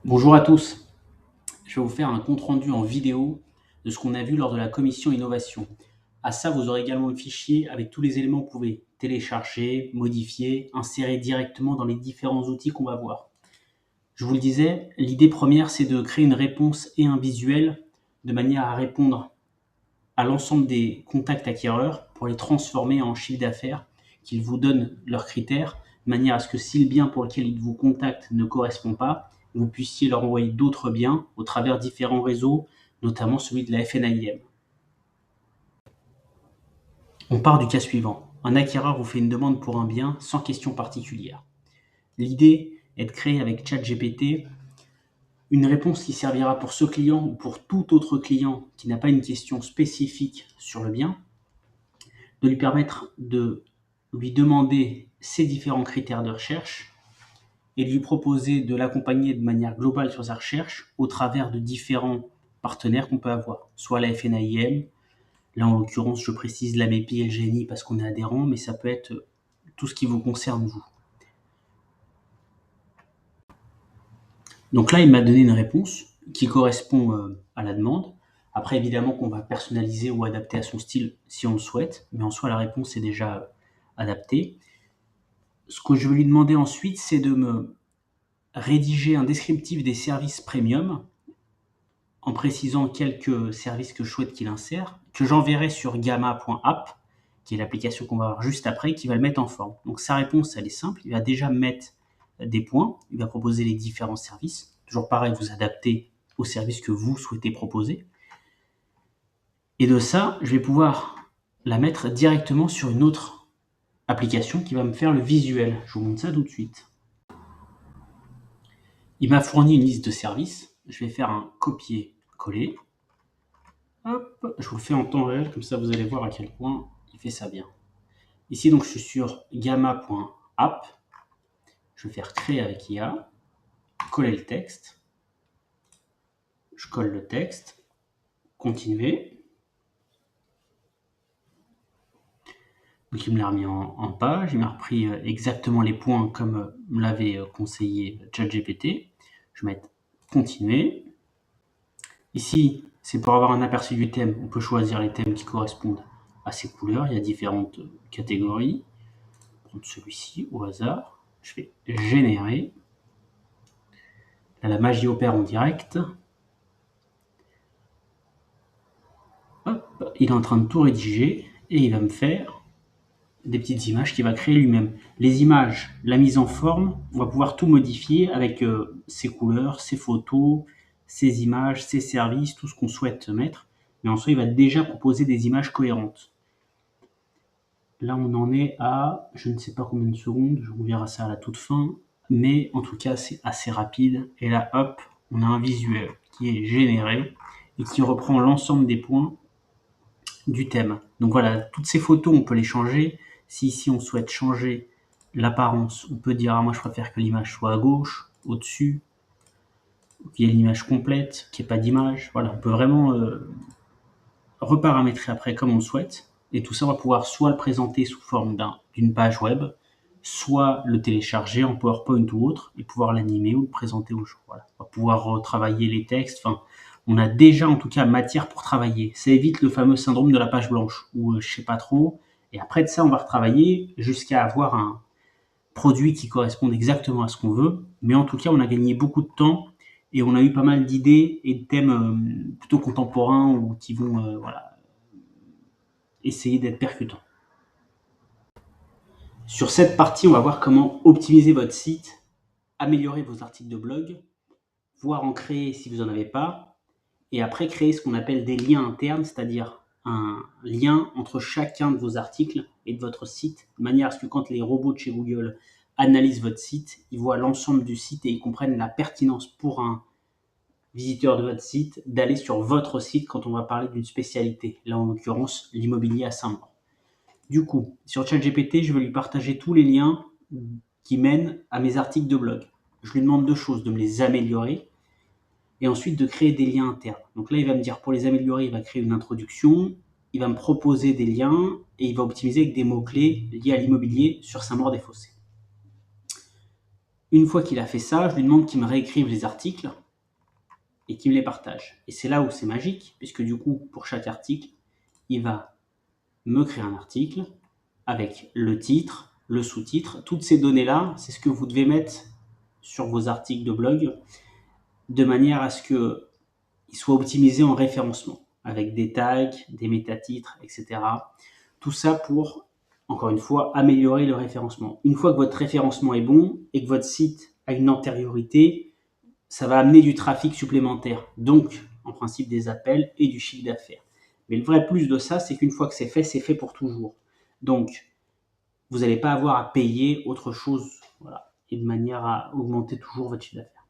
Bonjour à tous, je vais vous faire un compte-rendu en vidéo de ce qu'on a vu lors de la commission innovation. À ça, vous aurez également le fichier avec tous les éléments que vous pouvez télécharger, modifier, insérer directement dans les différents outils qu'on va voir. Je vous le disais, l'idée première, c'est de créer une réponse et un visuel de manière à répondre à l'ensemble des contacts acquéreurs pour les transformer en chiffre d'affaires, qu'ils vous donnent leurs critères, de manière à ce que si le bien pour lequel ils vous contactent ne correspond pas, vous puissiez leur envoyer d'autres biens au travers différents réseaux, notamment celui de la FNAIM. On part du cas suivant. Un acquéreur vous fait une demande pour un bien sans question particulière. L'idée est de créer avec ChatGPT une réponse qui servira pour ce client ou pour tout autre client qui n'a pas une question spécifique sur le bien, de lui permettre de lui demander ses différents critères de recherche et de lui proposer de l'accompagner de manière globale sur sa recherche au travers de différents partenaires qu'on peut avoir, soit la FNAIM, là en l'occurrence je précise la MEPI et le GNI parce qu'on est adhérent, mais ça peut être tout ce qui vous concerne vous. Donc là il m'a donné une réponse qui correspond à la demande. Après évidemment qu'on va personnaliser ou adapter à son style si on le souhaite, mais en soi la réponse est déjà adaptée. Ce que je vais lui demander ensuite, c'est de me rédiger un descriptif des services premium en précisant quelques services que je souhaite qu'il insère, que j'enverrai sur gamma.app, qui est l'application qu'on va voir juste après, qui va le mettre en forme. Donc sa réponse, elle est simple, il va déjà mettre des points, il va proposer les différents services. Toujours pareil, vous adaptez aux services que vous souhaitez proposer. Et de ça, je vais pouvoir la mettre directement sur une autre application qui va me faire le visuel. Je vous montre ça tout de suite. Il m'a fourni une liste de services. Je vais faire un copier-coller. Hop, je vous le fais en temps réel, comme ça vous allez voir à quel point il fait ça bien. Ici, donc, je suis sur gamma.app. Je vais faire créer avec IA, coller le texte. Je colle le texte, continuer. Donc, il me l'a remis en page. Il m'a repris exactement les points comme me l'avait conseillé ChatGPT. Je vais mettre continuer. Ici, c'est pour avoir un aperçu du thème. On peut choisir les thèmes qui correspondent à ces couleurs. Il y a différentes catégories. Je vais prendre celui-ci au hasard. Je fais générer. Là, la magie opère en direct. Hop, il est en train de tout rédiger et il va me faire des petites images qu'il va créer lui-même. Les images, la mise en forme, on va pouvoir tout modifier avec ses couleurs, ses photos, ses images, ses services, tout ce qu'on souhaite mettre. Mais en soi, il va déjà proposer des images cohérentes. Là, on en est à, je ne sais pas combien de secondes, on verra ça à la toute fin, mais en tout cas, c'est assez rapide. Et là, hop, on a un visuel qui est généré et qui reprend l'ensemble des points du thème. Donc voilà, toutes ces photos, on peut les changer. Si ici, on souhaite changer l'apparence, on peut dire, ah, moi, je préfère que l'image soit à gauche, au-dessus, qu'il y ait l'image complète, qu'il n'y ait pas d'image. Voilà, on peut vraiment reparamétrer après comme on le souhaite. Et tout ça, on va pouvoir soit le présenter sous forme d'une page web, soit le télécharger en PowerPoint ou autre, et pouvoir l'animer ou le présenter aux gens. Voilà. On va pouvoir retravailler les textes. Enfin, on a déjà en tout cas matière pour travailler. Ça évite le fameux syndrome de la page blanche, où je sais pas trop. Et après de ça, on va retravailler jusqu'à avoir un produit qui corresponde exactement à ce qu'on veut. Mais en tout cas, on a gagné beaucoup de temps et on a eu pas mal d'idées et de thèmes plutôt contemporains ou qui vont voilà, essayer d'être percutants. Sur cette partie, on va voir comment optimiser votre site, améliorer vos articles de blog, voire en créer si vous n'en avez pas, et après créer ce qu'on appelle des liens internes, c'est-à-dire un lien entre chacun de vos articles et de votre site, de manière à ce que quand les robots de chez Google analysent votre site, ils voient l'ensemble du site et ils comprennent la pertinence pour un visiteur de votre site d'aller sur votre site quand on va parler d'une spécialité, là en l'occurrence l'immobilier à Saint-Maur. Du coup, sur ChatGPT, je vais lui partager tous les liens qui mènent à mes articles de blog. Je lui demande deux choses, de me les améliorer et ensuite de créer des liens internes. Donc là, il va me dire pour les améliorer, il va créer une introduction, il va me proposer des liens et il va optimiser avec des mots-clés liés à l'immobilier sur Saint-Maur-des-Fossés. Une fois qu'il a fait ça, je lui demande qu'il me réécrive les articles et qu'il me les partage. Et c'est là où c'est magique, puisque du coup, pour chaque article, il va me créer un article avec le titre, le sous-titre. Toutes ces données-là, c'est ce que vous devez mettre sur vos articles de blog de manière à ce qu'ils soient optimisés en référencement, avec des tags, des métatitres, etc. Tout ça pour, encore une fois, améliorer le référencement. Une fois que votre référencement est bon et que votre site a une antériorité, ça va amener du trafic supplémentaire, donc en principe des appels et du chiffre d'affaires. Mais le vrai plus de ça, c'est qu'une fois que c'est fait pour toujours. Donc, vous n'allez pas avoir à payer autre chose, voilà, et de manière à augmenter toujours votre chiffre d'affaires.